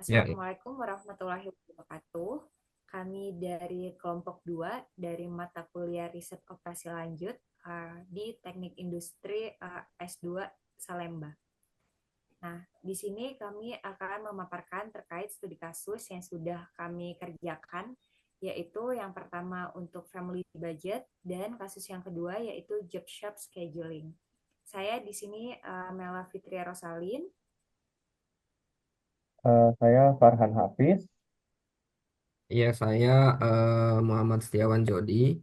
Ya, Assalamualaikum warahmatullahi wabarakatuh. Kami dari kelompok 2 dari mata kuliah riset operasi lanjut di Teknik Industri S2 Salemba. Nah, di sini kami akan memaparkan terkait studi kasus yang sudah kami kerjakan, yaitu yang pertama untuk family budget dan kasus yang kedua yaitu job shop scheduling. Saya di sini Mela Fitria Rosalin. saya Farhan Hafiz. Ya, saya Muhammad Setiawan Jodi.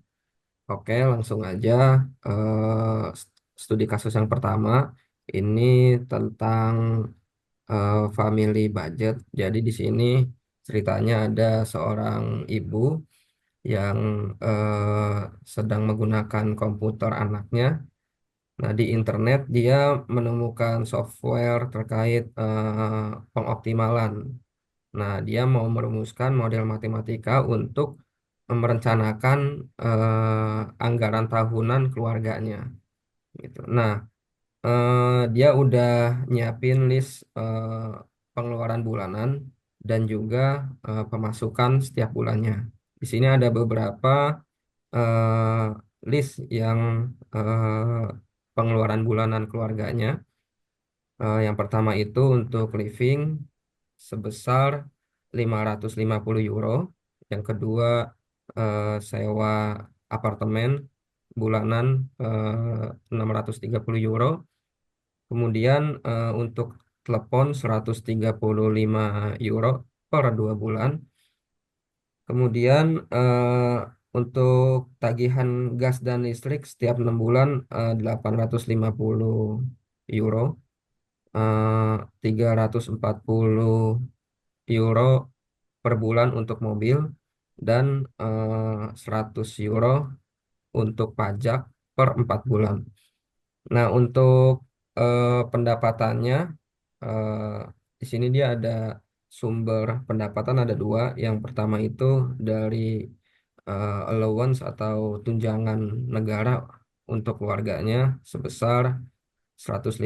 Oke, langsung aja. Studi kasus yang pertama ini tentang family budget. Jadi di sini ceritanya ada seorang ibu yang sedang menggunakan komputer anaknya. Nah, di internet dia menemukan software terkait pengoptimalan. Nah, dia mau merumuskan model matematika untuk merencanakan anggaran tahunan keluarganya, gitu. Nah, dia udah nyiapin list pengeluaran bulanan dan juga pemasukan setiap bulannya. Di sini ada beberapa list yang eh, pengeluaran bulanan keluarganya. Yang pertama itu untuk living sebesar 550 euro. Yang kedua sewa apartemen bulanan 630 euro. Kemudian untuk telepon 135 euro per 2 bulan. Kemudian untuk tagihan gas dan listrik setiap 6 bulan 850 euro. 340 euro per bulan untuk mobil dan 100 euro untuk pajak per 4 bulan. Nah, untuk pendapatannya eh, di sini dia ada sumber pendapatan ada dua. Yang pertama itu dari allowance atau tunjangan negara untuk keluarganya sebesar 150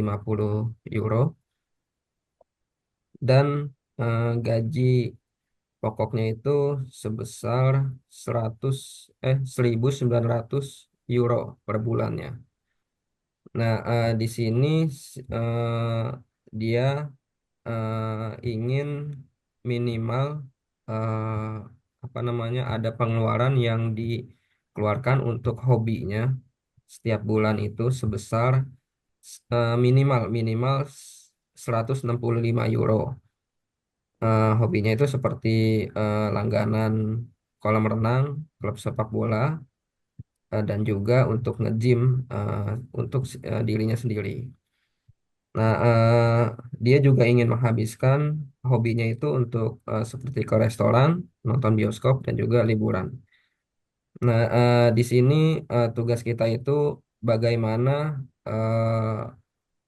euro dan gaji pokoknya itu sebesar 100 1.900 euro per bulannya. Nah, di sini dia ingin minimal apa namanya ada pengeluaran yang dikeluarkan untuk hobinya setiap bulan itu sebesar minimal minimal 165 euro. Hobinya itu seperti langganan kolam renang, klub sepak bola, dan juga untuk nge-gym eh, untuk dirinya sendiri. Nah, dia juga ingin menghabiskan hobinya itu untuk seperti ke restoran, nonton bioskop, dan juga liburan. Nah, di sini tugas kita itu bagaimana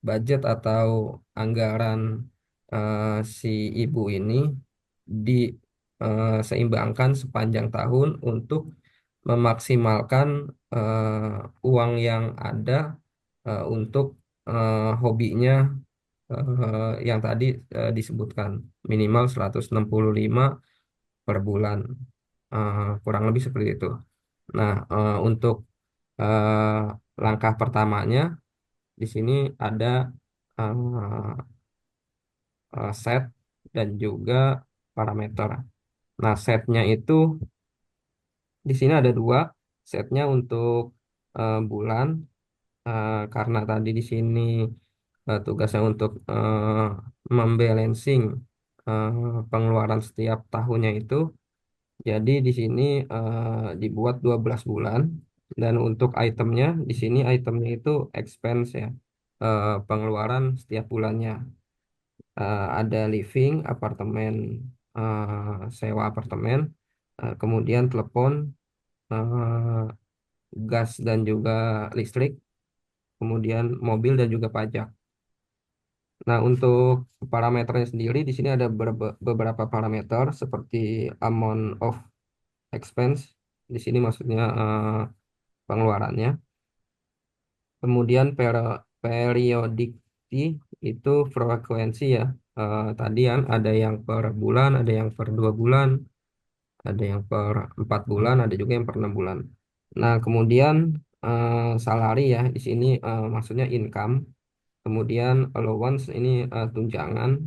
budget atau anggaran eh, si ibu ini diseimbangkan sepanjang tahun untuk memaksimalkan uang yang ada untuk hobinya yang tadi disebutkan minimal 165 per bulan. Kurang lebih seperti itu. Nah, untuk langkah pertamanya di sini ada set dan juga parameter. Nah, setnya itu di sini ada dua. Setnya untuk bulan, karena tadi di sini tugasnya untuk membalancing eh, pengeluaran setiap tahunnya itu. Jadi di sini dibuat 12 bulan. Dan untuk itemnya, di sini itemnya itu expense ya, pengeluaran setiap bulannya. Ada living, apartemen, sewa apartemen, kemudian telepon, eh, gas dan juga listrik, kemudian mobil dan juga pajak. Nah, untuk parameternya sendiri di sini ada beberapa parameter seperti amount of expense. Di sini maksudnya pengeluarannya. Kemudian periodicity itu frekuensi ya. tadi kan ada yang per bulan, ada yang per 2 bulan, ada yang per 4 bulan, ada juga yang per 6 bulan. Nah, kemudian salary ya di sini maksudnya income, kemudian allowance ini tunjangan,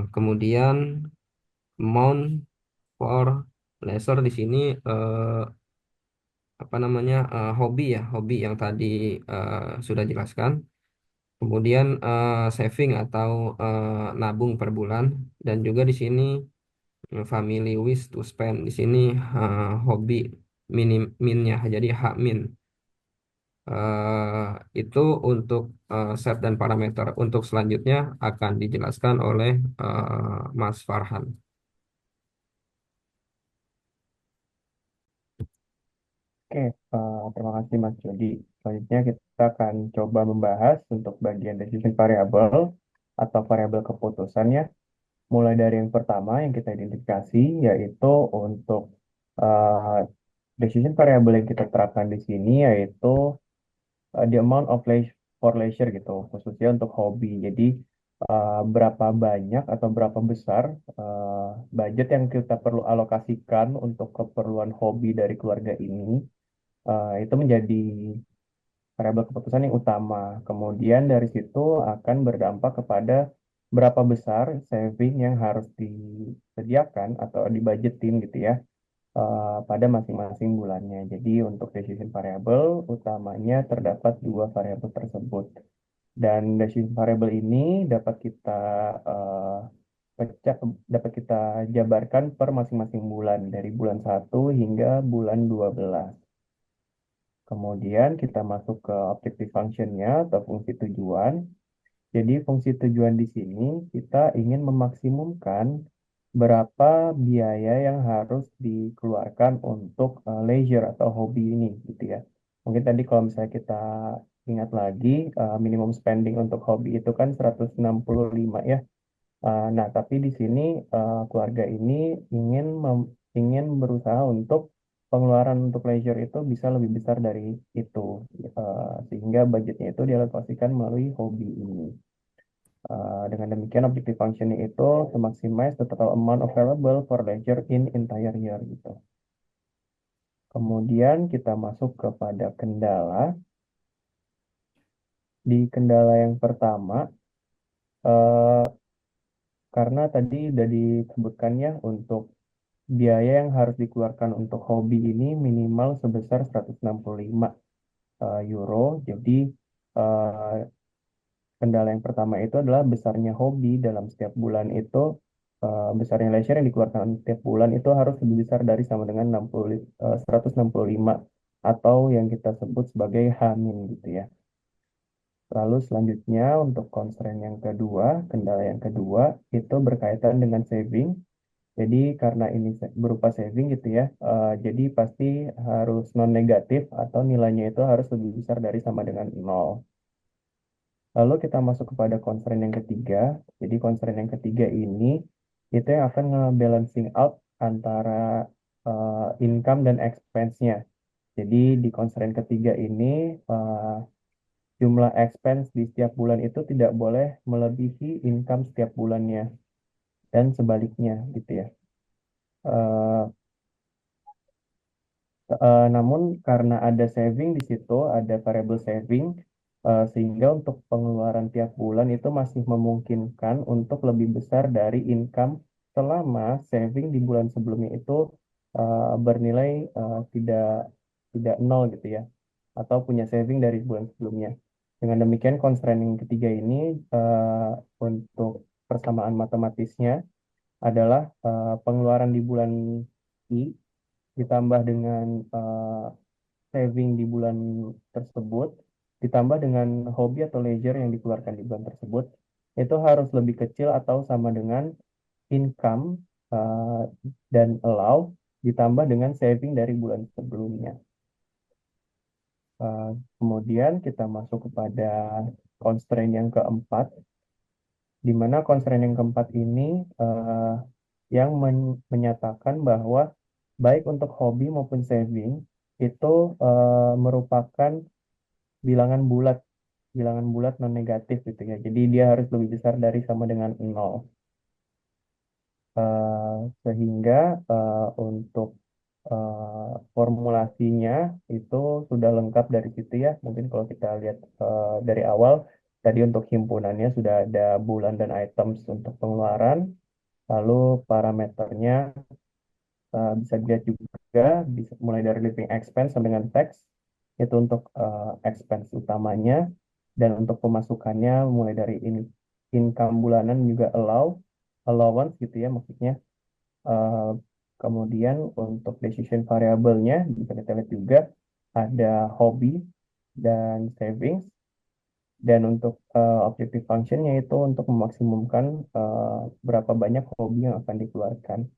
kemudian amount for leisure di sini apa namanya hobi ya, hobi yang tadi sudah jelaskan. Kemudian saving atau nabung per bulan, dan juga di sini family wish to spend di sini hobi minim minnya jadi hak min. Itu untuk set dan parameter. Untuk selanjutnya akan dijelaskan oleh Mas Farhan. Oke, terima kasih Mas Jody. Selanjutnya kita akan coba membahas untuk bagian decision variable atau variabel keputusan ya. Mulai dari yang pertama yang kita identifikasi yaitu untuk uh, decision variable yang kita terapkan di sini yaitu the amount of leisure for leisure gitu, khususnya untuk hobi. Jadi berapa banyak atau berapa besar budget yang kita perlu alokasikan untuk keperluan hobi dari keluarga ini, itu menjadi variabel keputusan yang utama. Kemudian dari situ akan berdampak kepada berapa besar saving yang harus disediakan atau dibudgetin gitu ya, pada masing-masing bulannya. Jadi untuk decision variable utamanya terdapat dua variabel tersebut. Dan decision variable ini eh, pecah, dapat kita jabarkan per masing-masing bulan dari bulan 1 hingga bulan 12. Kemudian kita masuk ke objective functionnya atau fungsi tujuan. Jadi fungsi tujuan di sini kita ingin memaksimumkan berapa biaya yang harus dikeluarkan untuk leisure atau hobi ini gitu ya. Mungkin tadi kalau misalnya kita ingat lagi, minimum spending untuk hobi itu kan 165 ya. Nah, tapi di sini keluarga ini ingin berusaha untuk pengeluaran untuk leisure itu bisa lebih besar dari itu, sehingga budgetnya itu dialokasikan melalui hobi ini. Dengan demikian objective function itu to maximize the total amount available for leisure in entire year gitu. Kemudian kita masuk kepada kendala. Di kendala yang pertama, eh, karena tadi sudah disebutkan ya untuk biaya yang harus dikeluarkan untuk hobi ini minimal sebesar 165 euro. Jadi eh, kendala yang pertama itu adalah besarnya hobi dalam setiap bulan itu, besarnya leisure yang dikeluarkan setiap bulan itu harus lebih besar dari sama dengan 165 atau yang kita sebut sebagai H-min gitu ya. Lalu selanjutnya untuk constraint yang kedua, kendala yang kedua itu berkaitan dengan saving. Jadi karena ini berupa saving gitu ya, jadi pasti harus non negatif atau nilainya itu harus lebih besar dari sama dengan nol. Lalu kita masuk kepada constraint yang ketiga. Jadi constraint yang ketiga ini itu yang akan nge-balancing out antara income dan expense-nya. Jadi di constraint ketiga ini jumlah expense di setiap bulan itu tidak boleh melebihi income setiap bulannya dan sebaliknya gitu ya. Eh, namun karena ada saving di situ, ada variable saving, sehingga untuk pengeluaran tiap bulan itu masih memungkinkan untuk lebih besar dari income selama saving di bulan sebelumnya itu bernilai tidak tidak nol gitu ya, atau punya saving dari bulan sebelumnya. Dengan demikian constraint yang ketiga ini untuk persamaan matematisnya adalah pengeluaran di bulan I ditambah dengan saving di bulan tersebut, ditambah dengan hobi atau leisure yang dikeluarkan di bulan tersebut, itu harus lebih kecil atau sama dengan income uh, dan allow ditambah dengan saving dari bulan sebelumnya. Kemudian kita masuk kepada constraint yang keempat, di mana constraint yang keempat ini yang menyatakan bahwa baik untuk hobi maupun saving itu merupakan bilangan bulat. bilangan bulat non negatif gitu ya. Jadi dia harus lebih besar dari sama dengan nol. Sehingga untuk formulasinya itu sudah lengkap dari situ ya. Mungkin kalau kita lihat dari awal, tadi untuk himpunannya sudah ada bulan dan items untuk pengeluaran, lalu parameternya bisa dilihat juga, bisa mulai dari living expense sampai dengan tax, itu untuk expense utamanya, dan untuk pemasukannya mulai dari income bulanan juga allowance gitu ya maksudnya. Eh, Kemudian untuk decision variabelnya bisa kita lihat juga ada hobi dan savings, dan untuk objective functionnya itu untuk memaksimumkan berapa banyak hobi yang akan dikeluarkan.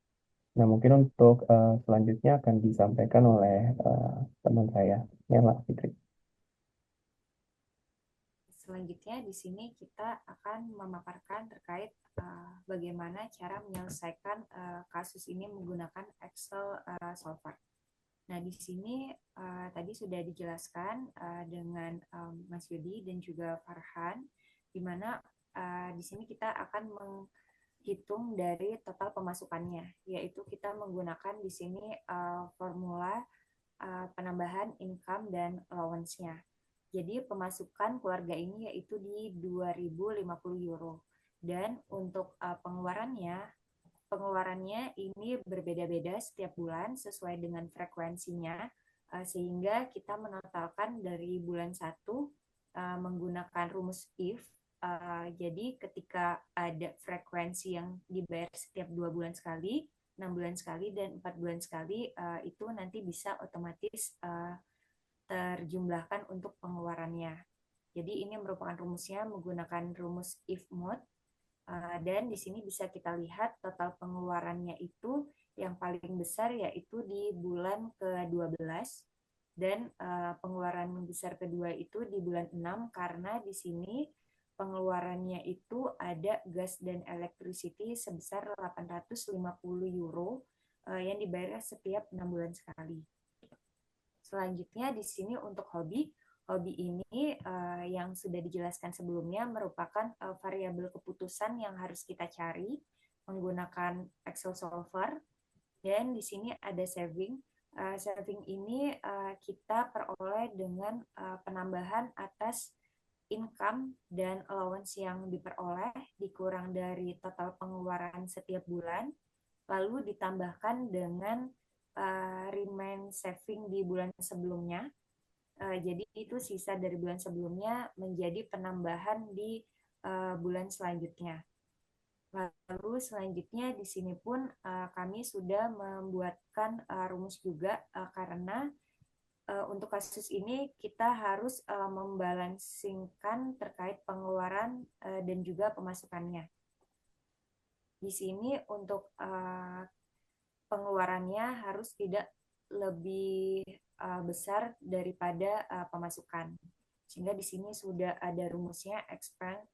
Nah, mungkin untuk selanjutnya akan disampaikan oleh teman saya, Nela Fitri. Selanjutnya di sini kita akan memaparkan terkait bagaimana cara menyelesaikan kasus ini menggunakan Excel solver. Nah, di sini tadi sudah dijelaskan dengan Mas Yudi dan juga Farhan, di mana di sini kita akan menghitung dari total pemasukannya, yaitu kita menggunakan di sini formula penambahan income dan allowance-nya. Jadi pemasukan keluarga ini yaitu di 2.050 euro. Dan untuk pengeluarannya ini berbeda-beda setiap bulan sesuai dengan frekuensinya, sehingga kita menotalkan dari bulan satu menggunakan rumus if. Jadi ketika ada frekuensi yang dibayar setiap 2 bulan sekali, 6 bulan sekali, dan 4 bulan sekali, itu nanti bisa otomatis terjumlahkan untuk pengeluarannya. Jadi ini merupakan rumusnya menggunakan rumus if mode. Dan di sini bisa kita lihat total pengeluarannya itu yang paling besar yaitu di bulan ke-12, dan pengeluaran besar kedua itu di bulan 6 karena di sini pengeluarannya itu ada gas dan electricity sebesar 850 euro yang dibayar setiap 6 bulan sekali. Selanjutnya di sini untuk hobi. Hobi ini yang sudah dijelaskan sebelumnya merupakan variabel keputusan yang harus kita cari menggunakan Excel solver. Dan di sini ada saving. Saving ini kita peroleh dengan penambahan atas income dan allowance yang diperoleh dikurang dari total pengeluaran setiap bulan, lalu ditambahkan dengan remain saving di bulan sebelumnya. Jadi itu sisa dari bulan sebelumnya menjadi penambahan di bulan selanjutnya. Lalu selanjutnya di sini pun kami sudah membuatkan rumus juga karena untuk kasus ini kita harus membalansingkan terkait pengeluaran dan juga pemasukannya. Di sini untuk pengeluarannya harus tidak lebih besar daripada pemasukan. Sehingga di sini sudah ada rumusnya expense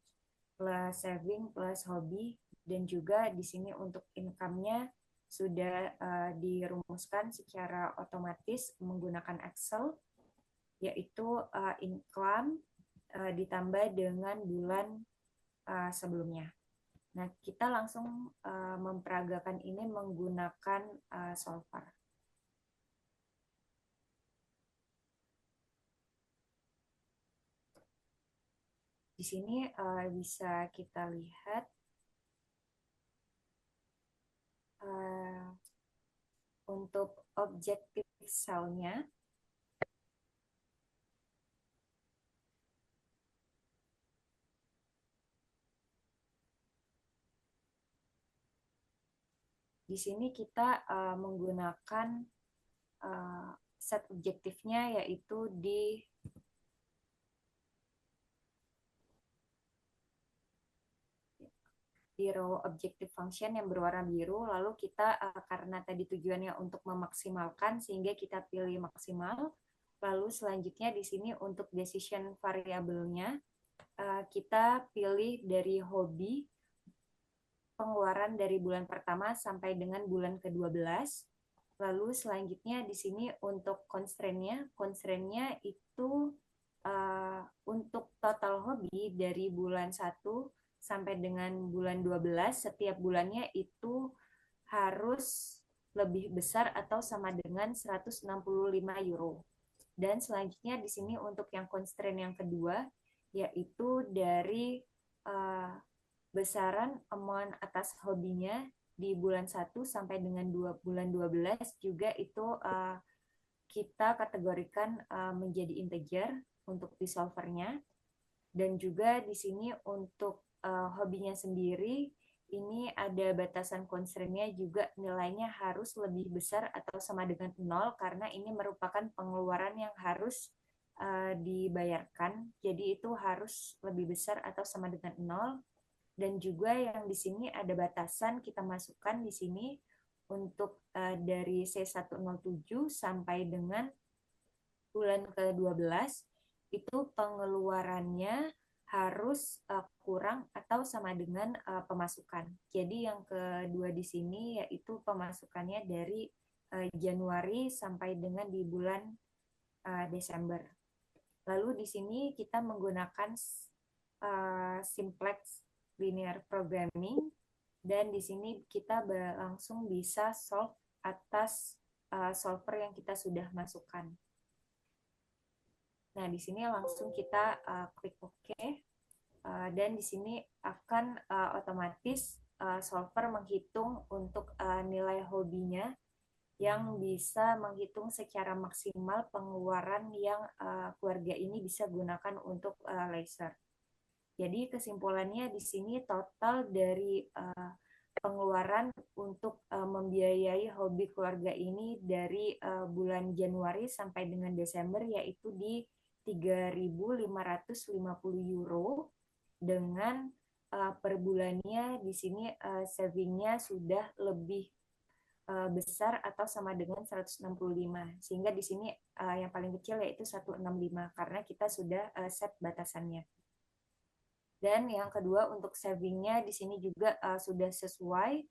plus saving plus hobi, dan juga di sini untuk income-nya sudah dirumuskan secara otomatis menggunakan Excel, yaitu income ditambah dengan bulan sebelumnya. Nah, kita langsung memperagakan ini menggunakan solver. Di sini bisa kita lihat untuk objektif cell-nya. Di sini kita menggunakan set objektifnya yaitu di row objective function yang berwarna biru. Lalu kita karena tadi tujuannya untuk memaksimalkan sehingga kita pilih maksimal. Lalu selanjutnya di sini untuk decision variabelnya kita pilih dari hobi pengeluaran dari bulan pertama sampai dengan bulan ke-12. Lalu selanjutnya di sini untuk constraint-nya itu untuk total hobi dari bulan 1 sampai dengan bulan 12, setiap bulannya itu harus lebih besar atau sama dengan 165 euro. Dan selanjutnya di sini untuk yang constraint yang kedua, yaitu dari besaran amount atas hobinya di bulan 1 sampai dengan bulan 12 juga itu kita kategorikan menjadi integer untuk di solvernya. Dan juga di sini untuk hobinya sendiri ini ada batasan constraint-nya juga nilainya harus lebih besar atau sama dengan 0 karena ini merupakan pengeluaran yang harus dibayarkan. Jadi itu harus lebih besar atau sama dengan 0. Dan juga yang di sini ada batasan kita masukkan di sini untuk dari C107 sampai dengan bulan ke-12 itu pengeluarannya harus kurang atau sama dengan pemasukan. Jadi yang kedua di sini yaitu pemasukannya dari Januari sampai dengan di bulan Desember. Lalu di sini kita menggunakan simplex linear programming dan di sini kita langsung bisa solve atas solver yang kita sudah masukkan. Nah, di sini langsung kita klik OK. Dan di sini akan otomatis solver menghitung untuk nilai hobinya yang bisa menghitung secara maksimal pengeluaran yang keluarga ini bisa gunakan untuk laser. Jadi kesimpulannya di sini total dari pengeluaran untuk membiayai hobi keluarga ini dari bulan Januari sampai dengan Desember yaitu di 3.550 euro dengan per bulannya di sini savingnya sudah lebih besar atau sama dengan 165 sehingga di sini yang paling kecil yaitu 165 karena kita sudah set batasannya. Dan yang kedua untuk savingnya di sini juga sudah sesuai.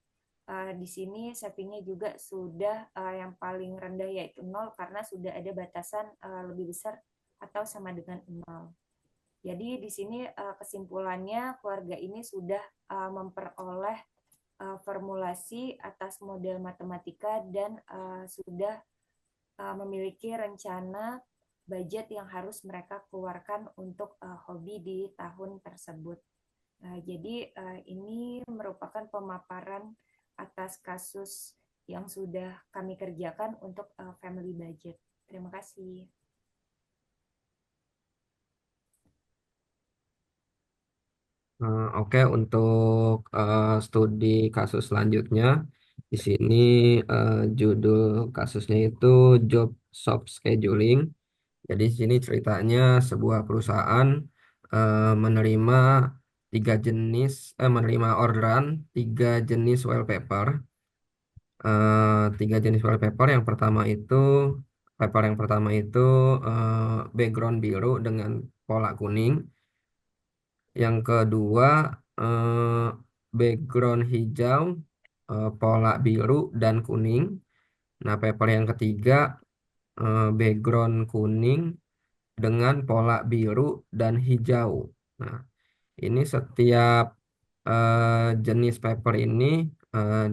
Di sini savingnya juga sudah yang paling rendah yaitu 0 karena sudah ada batasan lebih besar atau sama dengan 0. Jadi di sini kesimpulannya keluarga ini sudah memperoleh formulasi atas model matematika dan sudah memiliki rencana budget yang harus mereka keluarkan untuk hobi di tahun tersebut. Jadi ini merupakan pemaparan atas kasus yang sudah kami kerjakan untuk family budget. Terima kasih. Oke, untuk studi kasus selanjutnya, di sini judul kasusnya itu job shop scheduling. Jadi di sini ceritanya sebuah perusahaan menerima menerima orderan 3 jenis wallpaper. Tiga jenis wallpaper. Paper yang pertama itu background biru dengan pola kuning. Yang kedua eh, background hijau, pola biru dan kuning. Nah, paper yang ketiga background kuning dengan pola biru dan hijau. Nah, ini setiap jenis paper ini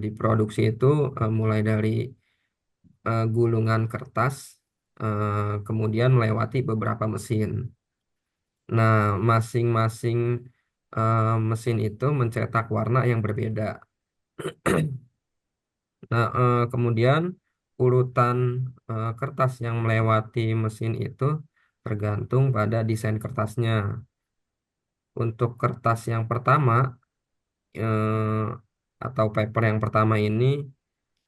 diproduksi itu mulai dari gulungan kertas, kemudian melewati beberapa mesin. Nah, masing-masing mesin itu mencetak warna yang berbeda. Nah, kemudian urutan kertas yang melewati mesin itu tergantung pada desain kertasnya. Untuk kertas yang pertama eh, atau paper yang pertama ini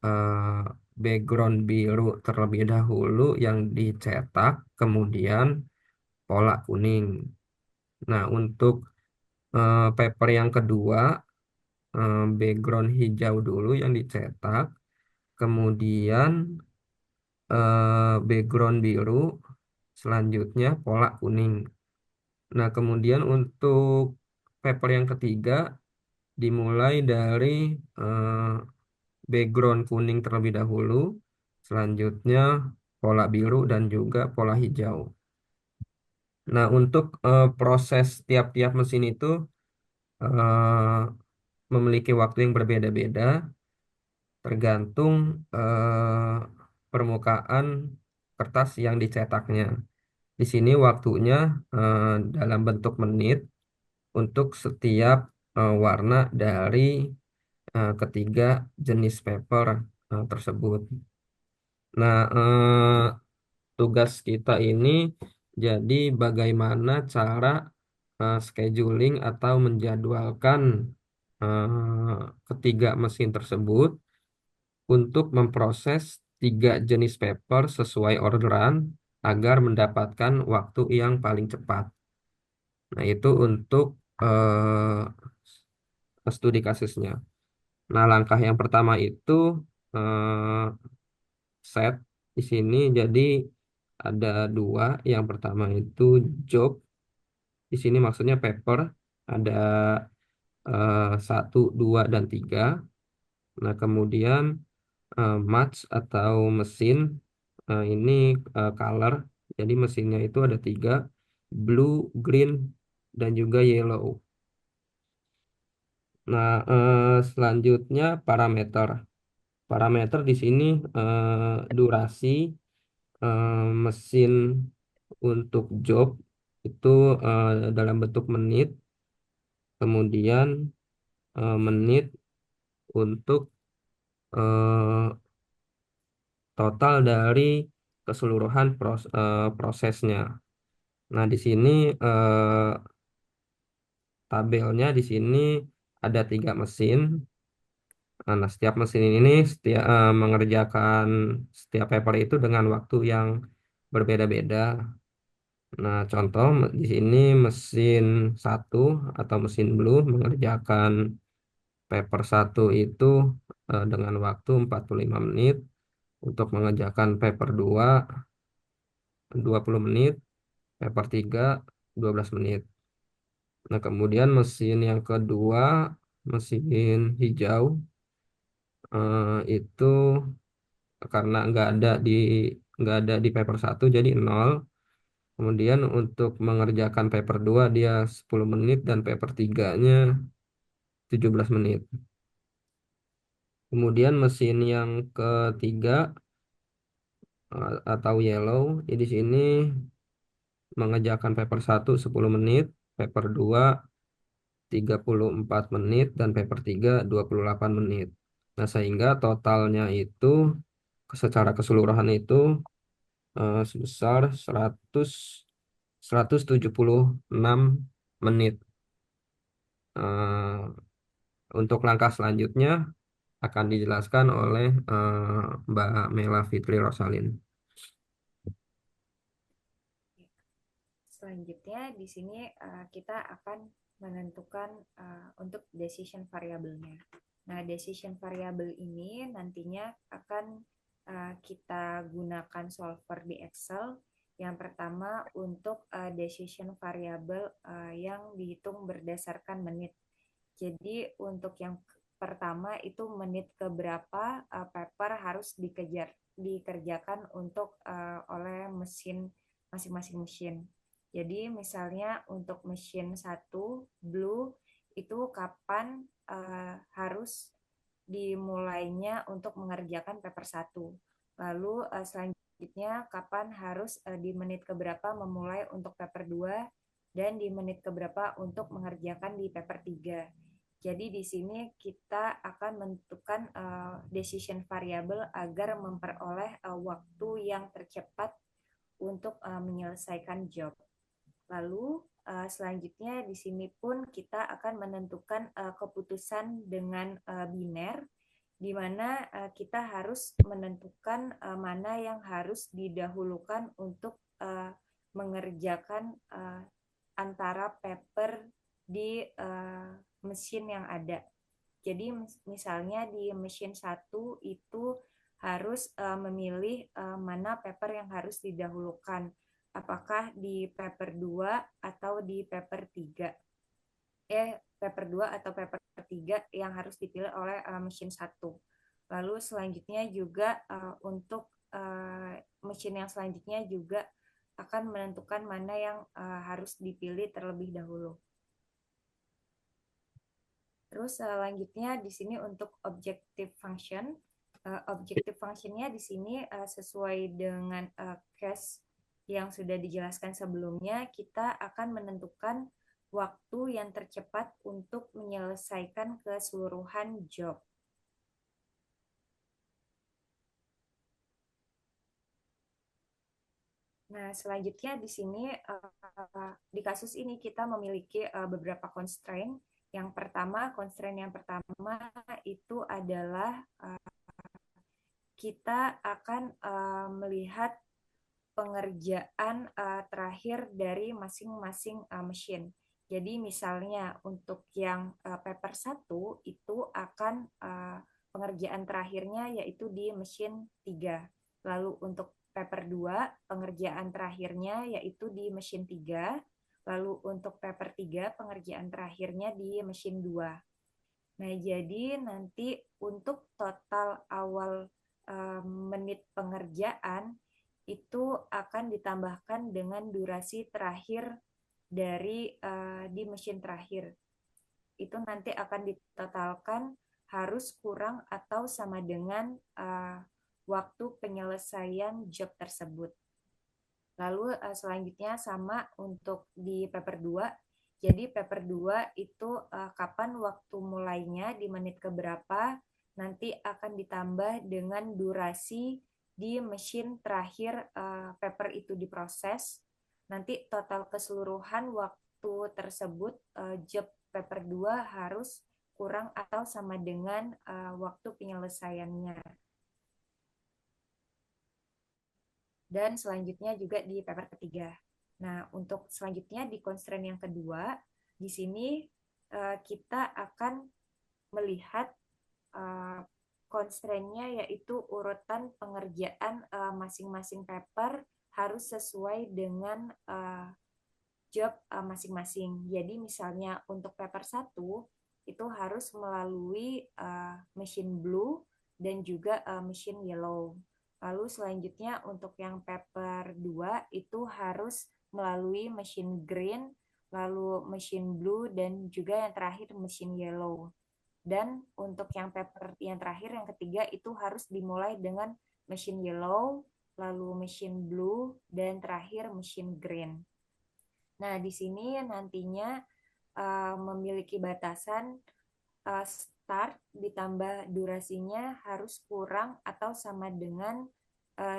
eh, background biru terlebih dahulu yang dicetak, kemudian pola kuning. Nah, untuk paper yang kedua background hijau dulu yang dicetak, kemudian background biru, selanjutnya pola kuning. Nah, kemudian untuk paper yang ketiga dimulai dari eh, background kuning terlebih dahulu, selanjutnya pola biru dan juga pola hijau. Nah, untuk proses tiap-tiap mesin itu eh, memiliki waktu yang berbeda-beda, tergantung permukaan kertas yang dicetaknya. Di sini waktunya eh, dalam bentuk menit untuk setiap warna dari ketiga jenis paper tersebut. Nah, tugas kita ini jadi bagaimana cara scheduling atau menjadwalkan ketiga mesin tersebut untuk memproses tiga jenis paper sesuai orderan agar mendapatkan waktu yang paling cepat. Nah, itu untuk studi kasusnya. Nah, langkah yang pertama itu eh, set di sini jadi ada dua. Yang pertama itu job. Di sini maksudnya paper ada satu, dua, dan tiga. Nah, kemudian match atau mesin ini color. Jadi mesinnya itu ada tiga, blue, green, dan juga yellow. Nah, selanjutnya parameter. Parameter di sini durasi mesin untuk job itu dalam bentuk menit, kemudian menit untuk eh, total dari keseluruhan prosesnya. Nah, di sini tabelnya di sini ada tiga mesin. Nah, setiap mesin ini mengerjakan setiap paper itu dengan waktu yang berbeda-beda. Nah, contoh di sini mesin satu atau mesin blue mengerjakan paper satu itu dengan waktu 45 menit, untuk mengerjakan paper 2 20 menit, paper 3 12 menit. Nah, kemudian mesin yang kedua, mesin hijau itu karena nggak ada di paper satu jadi 0. Kemudian untuk mengerjakan paper 2 dia 10 menit dan paper 3-nya 17 menit. Kemudian mesin yang ketiga atau yellow, ya di sini mengerjakan paper satu 10 menit, paper 2 34 menit, dan paper 3 28 menit. Nah, sehingga totalnya itu secara keseluruhan itu sebesar 176 menit. Eh, untuk langkah selanjutnya akan dijelaskan oleh Mbak Mela Fitri Rosalin. Selanjutnya di sini kita akan menentukan untuk decision variabelnya. Nah, decision variable ini nantinya akan kita gunakan solver di Excel. Yang pertama untuk decision variable yang dihitung berdasarkan menit. Jadi untuk yang pertama itu menit keberapa paper harus dikerjakan untuk oleh mesin masing-masing mesin. Jadi misalnya untuk mesin 1 blue itu kapan harus dimulainya untuk mengerjakan paper 1. Lalu selanjutnya kapan harus di menit keberapa memulai untuk paper 2 dan di menit keberapa untuk mengerjakan di paper 3. Jadi di sini kita akan menentukan decision variable agar memperoleh waktu yang tercepat untuk menyelesaikan job. Lalu selanjutnya di sini pun kita akan menentukan keputusan dengan biner, di mana kita harus menentukan mana yang harus didahulukan untuk mengerjakan antara paper di mesin yang ada. Jadi misalnya di mesin 1 itu harus memilih mana paper yang harus didahulukan. Apakah di paper 2 atau di paper 3? Paper 2 atau paper 3 yang harus dipilih oleh mesin 1. Lalu selanjutnya juga untuk mesin yang selanjutnya juga akan menentukan mana yang harus dipilih terlebih dahulu. Terus selanjutnya di sini untuk objective function. Objective functionnya di sini sesuai dengan case yang sudah dijelaskan sebelumnya, kita akan menentukan waktu yang tercepat untuk menyelesaikan keseluruhan job. Nah, selanjutnya di sini di kasus ini kita memiliki beberapa constraint. Constraint yang pertama itu adalah kita akan melihat pengerjaan terakhir dari masing-masing mesin. Jadi misalnya untuk yang paper 1 itu akan pengerjaan terakhirnya yaitu di mesin 3. Lalu untuk paper 2 pengerjaan terakhirnya yaitu di mesin 3. Lalu untuk paper 3 pengerjaan terakhirnya di mesin 2. Nah, jadi nanti untuk total awal menit pengerjaan itu akan ditambahkan dengan durasi terakhir dari di mesin terakhir. Itu nanti akan ditotalkan harus kurang atau sama dengan waktu penyelesaian job tersebut. Lalu selanjutnya sama untuk di paper 2. Jadi paper 2 itu kapan waktu mulainya, di menit keberapa, nanti akan ditambah dengan durasi di mesin terakhir paper itu diproses. Nanti total keseluruhan waktu tersebut job paper 2 harus kurang atau sama dengan waktu penyelesaiannya. Dan selanjutnya juga di paper ketiga. Nah, untuk selanjutnya di constraint yang kedua, di sini kita akan melihat constraint-nya yaitu urutan pengerjaan masing-masing paper harus sesuai dengan job masing-masing. Jadi misalnya untuk paper 1 itu harus melalui mesin blue dan juga mesin yellow. Lalu selanjutnya untuk yang paper 2 itu harus melalui mesin green, lalu mesin blue, dan juga yang terakhir mesin yellow. Dan untuk yang paper yang terakhir, yang ketiga, itu harus dimulai dengan mesin yellow, lalu mesin blue, dan terakhir mesin green. Nah, di sini nantinya memiliki batasan start ditambah durasinya harus kurang atau sama dengan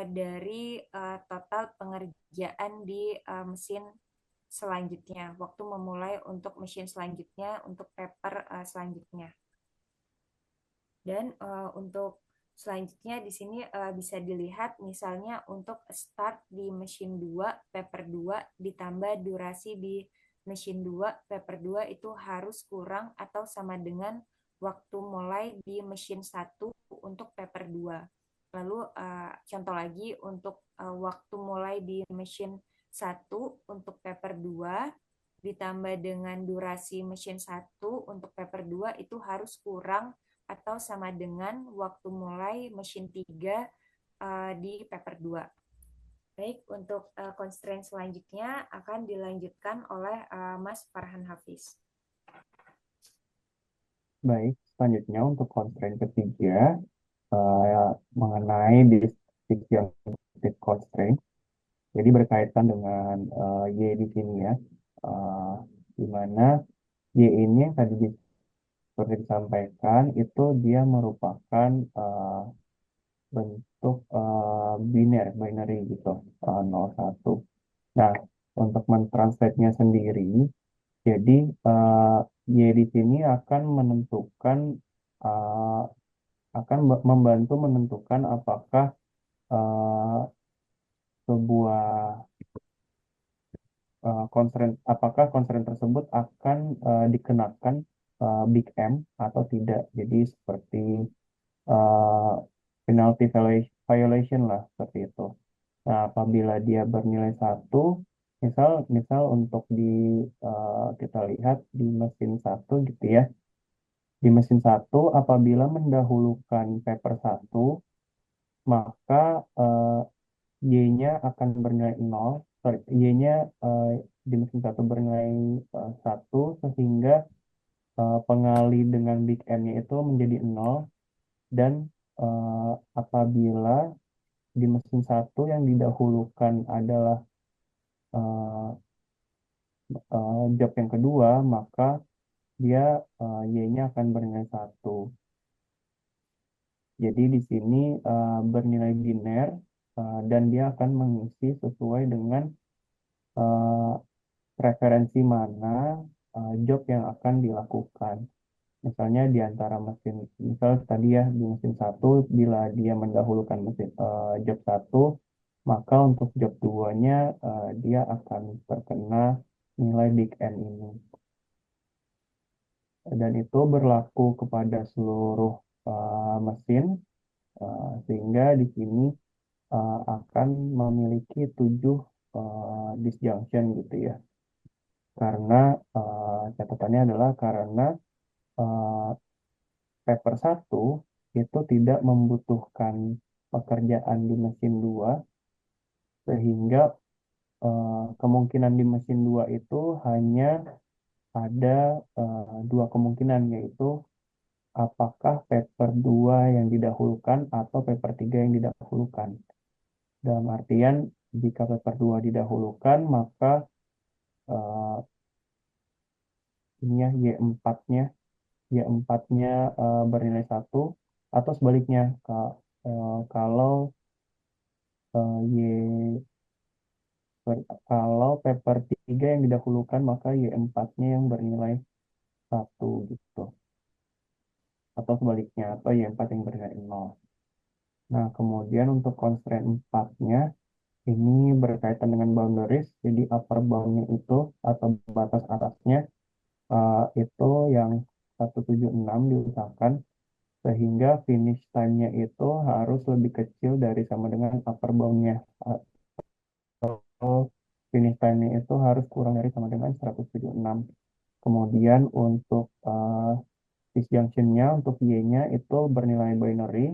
dari total pengerjaan di mesin selanjutnya, waktu memulai untuk mesin selanjutnya, untuk paper selanjutnya. Dan untuk selanjutnya di sini bisa dilihat misalnya untuk start di mesin 2, paper 2 ditambah durasi di mesin 2, paper 2 itu harus kurang atau sama dengan waktu mulai di mesin 1 untuk paper 2. Lalu contoh lagi untuk waktu mulai di mesin 1 untuk paper 2 ditambah dengan durasi mesin 1 untuk paper 2 itu harus kurang atau sama dengan waktu mulai mesin 3 di paper 2. Baik, untuk constraint selanjutnya akan dilanjutkan oleh Mas Farhan Hafiz. Baik, selanjutnya untuk constraint ketiga mengenai distributive constraint. Jadi berkaitan dengan Y di sini ya, di mana Y ini yang tadi seperti disampaikan itu dia merupakan bentuk binary gitu, 0, 1. Nah, untuk mentranslate-nya sendiri, jadi Y di sini akan menentukan uh, akan membantu menentukan apakah sebuah apakah constraint tersebut akan dikenakan big M atau tidak. Jadi seperti penalty violation lah seperti itu. Nah, apabila dia bernilai 1, misal untuk kita lihat di mesin 1 gitu ya. Di mesin 1 apabila mendahulukan paper 1, maka Y-nya akan bernilai 0 sorry, Y-nya di mesin satu bernilai 1 sehingga pengali dengan big M-nya itu menjadi 0 dan eh, apabila di mesin satu yang didahulukan adalah eh, job yang kedua, maka dia Y-nya akan bernilai 1. Jadi di sini bernilai biner dan dia akan mengisi sesuai dengan eh, preferensi mana job yang akan dilakukan. Misalnya di antara mesin, misal tadi ya di mesin satu, bila dia mendahulukan job satu, maka untuk job duanya dia akan terkena nilai big N ini. Dan itu berlaku kepada seluruh mesin, sehingga di sini akan memiliki 7 disjunction gitu ya. Karena catatannya adalah karena eh, paper satu itu tidak membutuhkan pekerjaan di mesin 2 sehingga kemungkinan di mesin 2 itu hanya ada dua kemungkinan, yaitu apakah paper 2 yang didahulukan atau paper 3 yang didahulukan. Dalam artian jika paper 2 didahulukan maka eh, ini ya Y4-nya Y4-nya bernilai 1, atau sebaliknya kalau Y kalau paper 3 yang didahulukan maka Y4-nya yang bernilai 1 gitu, atau sebaliknya, atau Y4 yang bernilai 0. Nah, kemudian untuk constraint 4-nya ini berkaitan dengan boundaries. Jadi upper bound-nya itu atau batas atasnya itu yang 176 diusahakan, sehingga finish time-nya itu harus lebih kecil dari sama dengan upper bound-nya, atau finish time-nya itu harus kurang dari sama dengan 176. Kemudian untuk disjunction-nya untuk Y-nya itu bernilai binary,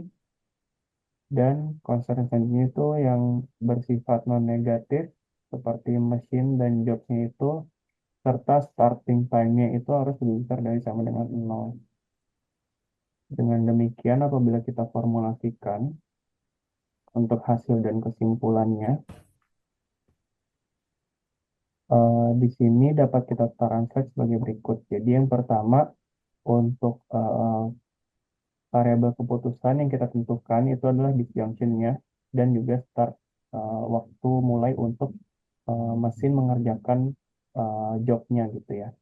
dan concern selanjutnya itu yang bersifat non-negatif seperti mesin dan jobnya itu, serta starting time-nya itu harus lebih besar dari sama dengan 0. Dengan demikian, apabila kita formulasikan untuk hasil dan kesimpulannya, di sini dapat kita translate sebagai berikut. Jadi yang pertama, untuk variabel keputusan yang kita tentukan itu adalah disjunction-nya dan juga start waktu mulai untuk mesin mengerjakan job-nya gitu ya.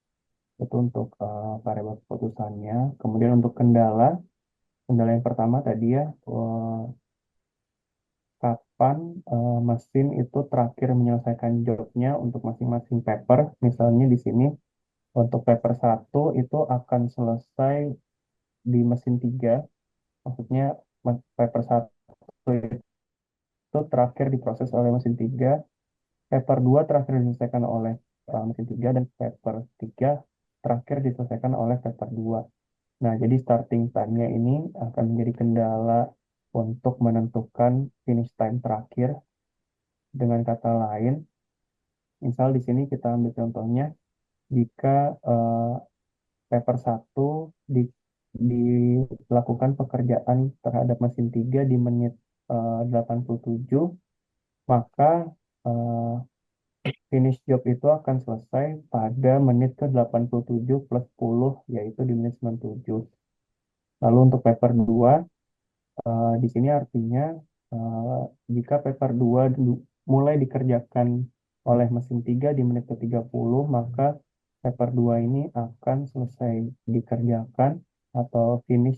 Itu untuk variabel keputusannya. Kemudian untuk kendala, kendala yang pertama tadi ya, kapan mesin itu terakhir menyelesaikan job-nya untuk masing-masing paper. Misalnya di sini untuk paper satu itu akan selesai di mesin 3, maksudnya paper satu itu terakhir diproses oleh mesin 3, paper 2 terakhir diselesaikan oleh mesin 3, dan paper 3 terakhir diselesaikan oleh paper 2. Nah, jadi starting time-nya ini akan menjadi kendala untuk menentukan finish time terakhir. Dengan kata lain, misal di sini kita ambil contohnya, jika paper satu dilakukan pekerjaan terhadap mesin 3 di menit 87, maka eh, finish job itu akan selesai pada menit ke 87 plus 10, yaitu di menit 97. Lalu untuk paper 2, di sini artinya eh, jika paper 2 mulai dikerjakan oleh mesin 3 di menit ke 30, maka paper 2 ini akan selesai dikerjakan atau finish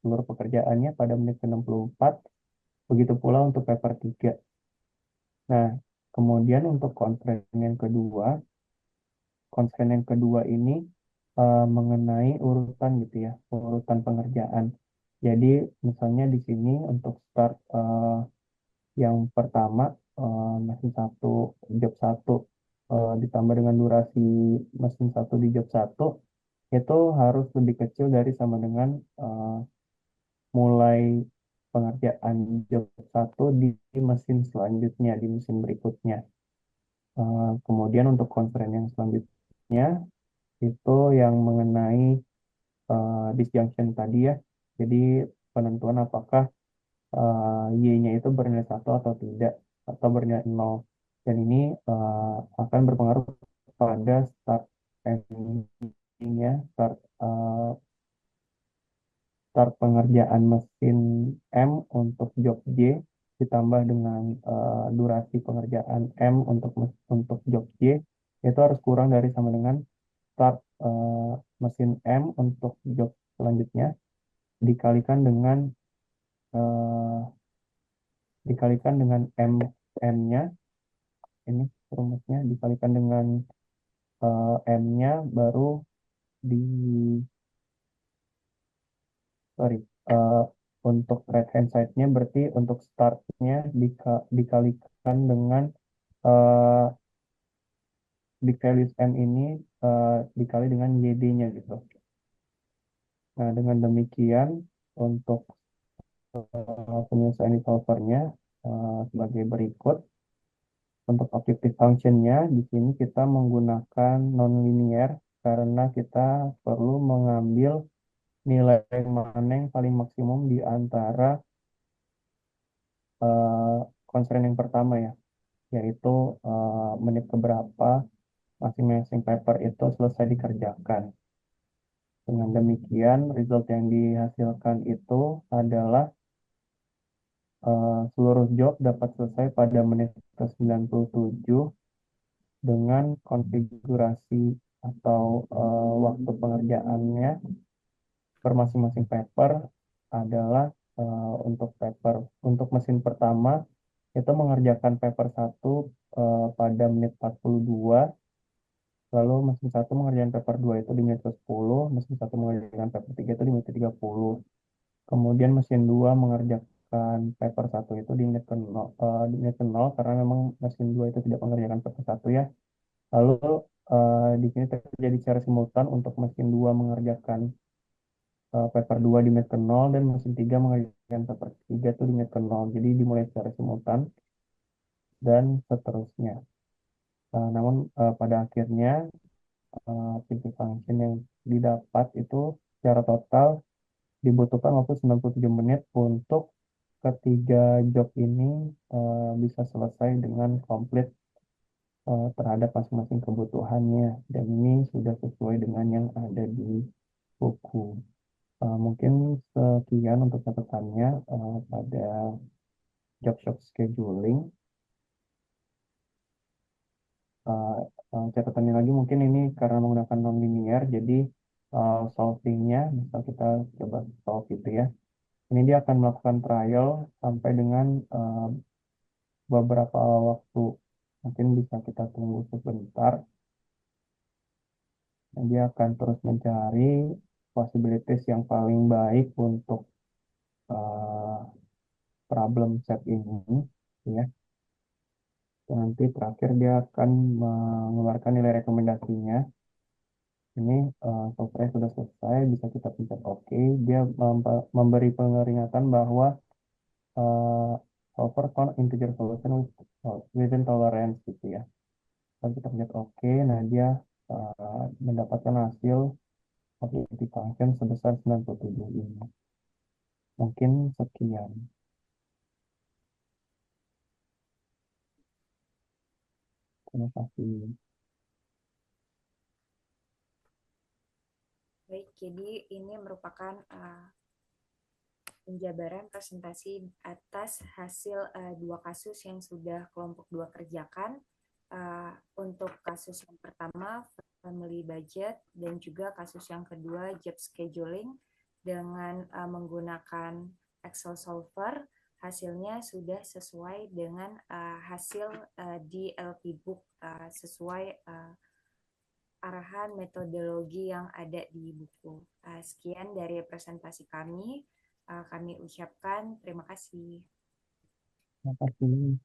seluruh pekerjaannya pada menit ke 64. Begitu pula untuk paper 3. Nah, kemudian untuk constraint yang kedua ini mengenai urutan gitu ya, urutan pengerjaan. Jadi misalnya di sini untuk start yang pertama, mesin satu job satu ditambah dengan durasi mesin satu di job satu itu harus lebih kecil dari sama dengan mulai pengerjaan job satu di mesin selanjutnya, di mesin berikutnya. Kemudian untuk constraint yang selanjutnya itu yang mengenai disjunction tadi ya. Jadi penentuan apakah Y-nya itu bernilai satu atau tidak, atau bernilai nol. Dan ini akan berpengaruh pada start ending-nya, start pengerjaan mesin M untuk job J ditambah dengan durasi pengerjaan M untuk job J itu harus kurang dari sama dengan start mesin M untuk job selanjutnya dikalikan dengan eh, M M-nya ini rumusnya dikalikan dengan M-nya baru di sorry eh, untuk right hand side-nya berarti untuk start-nya dikalikan dengan eh, big values M ini dikali dengan YD-nya gitu. Nah, dengan demikian untuk penyelesaian solvernya sebagai berikut. Untuk objective function-nya di sini kita menggunakan nonlinear karena kita perlu mengambil nilai mana yang paling maksimum di antara eh, constraint yang pertama ya, yaitu menit keberapa masing-masing paper itu selesai dikerjakan. Dengan demikian, result yang dihasilkan itu adalah seluruh job dapat selesai pada menit ke-97 dengan konfigurasi atau waktu pengerjaannya per masing-masing paper adalah untuk mesin pertama itu mengerjakan paper satu pada menit 42, lalu mesin satu mengerjakan paper 2 itu di menit ke-10, mesin satu mengerjakan paper 3 itu di menit ke-30. Kemudian mesin 2 mengerjakan paper satu itu di menit ke-0, karena memang mesin 2 itu tidak mengerjakan paper satu ya. Lalu di sini terjadi secara simultan untuk mesin 2 mengerjakan paper 2 di menit ke-0 dan mesin 3 mengerjakan paper 3 itu di menit ke-0. Jadi dimulai secara simultan dan seterusnya. Namun pada akhirnya pintu function yang didapat itu secara total dibutuhkan waktu 97 menit untuk ketiga job ini bisa selesai dengan komplit terhadap masing-masing kebutuhannya. Dan ini sudah sesuai dengan yang ada di buku. Mungkin sekian untuk catatannya pada job shop scheduling. Uh, Catatannya lagi mungkin ini karena menggunakan nonlinear, jadi solvingnya, misal kita coba solve itu ya. Ini dia akan melakukan trial sampai dengan beberapa waktu. Mungkin bisa kita tunggu sebentar. Dan dia akan terus mencari possibilities yang paling baik untuk uh, problem set ini, ya. Dan nanti terakhir dia akan mengeluarkan nilai rekomendasinya. Ini software sudah selesai, bisa kita pencet OK. Dia memberi peringatan bahwa uh, solver found integer solution within tolerance gitu ya. Lalu kita pencet OK, nah dia mendapatkan hasil objective function sebesar 97 ini. Mungkin sekian. Terima kasih. Baik, jadi ini merupakan penjabaran presentasi atas hasil dua kasus yang sudah kelompok 2 kerjakan. Untuk kasus yang pertama, family budget, dan juga kasus yang kedua, job scheduling, dengan menggunakan Excel solver, hasilnya sudah sesuai dengan hasil di LP book, sesuai arahan metodologi yang ada di buku. Sekian dari presentasi kami. Kami ucapkan terima kasih. Terima kasih.